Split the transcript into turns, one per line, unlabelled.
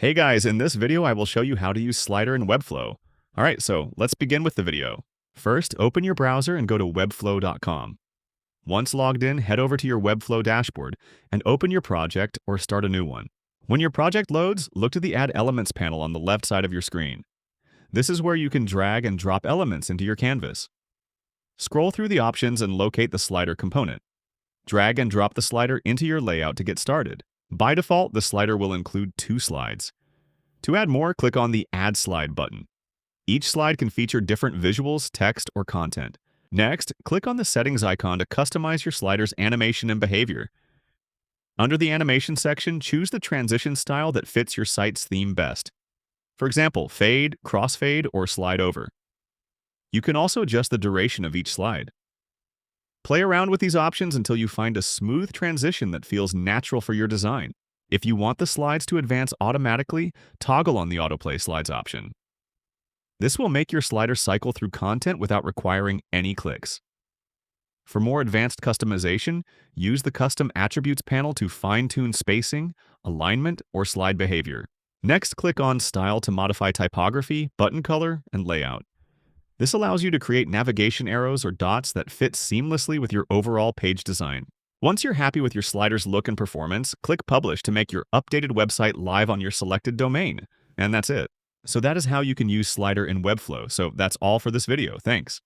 Hey guys, in this video I will show you how to use Slider in Webflow. Alright, so let's begin with the video. First, open your browser and go to webflow.com. Once logged in, head over to your Webflow dashboard and open your project or start a new one. When your project loads, look to the Add Elements panel on the left side of your screen. This is where you can drag and drop elements into your canvas. Scroll through the options and locate the slider component. Drag and drop the slider into your layout to get started. By default, the slider will include 2 slides. To add more, click on the Add Slide button. Each slide can feature different visuals, text, or content. Next, click on the Settings icon to customize your slider's animation and behavior. Under the Animation section, choose the transition style that fits your site's theme best. For example, fade, crossfade, or slide over. You can also adjust the duration of each slide. Play around with these options until you find a smooth transition that feels natural for your design. If you want the slides to advance automatically, toggle on the Autoplay Slides option. This will make your slider cycle through content without requiring any clicks. For more advanced customization, use the Custom Attributes panel to fine-tune spacing, alignment, or slide behavior. Next, click on Style to modify typography, button color, and layout. This allows you to create navigation arrows or dots that fit seamlessly with your overall page design. Once you're happy with your slider's look and performance, click Publish to make your updated website live on your selected domain. And that's it. So that is how you can use Slider in Webflow. So that's all for this video. Thanks.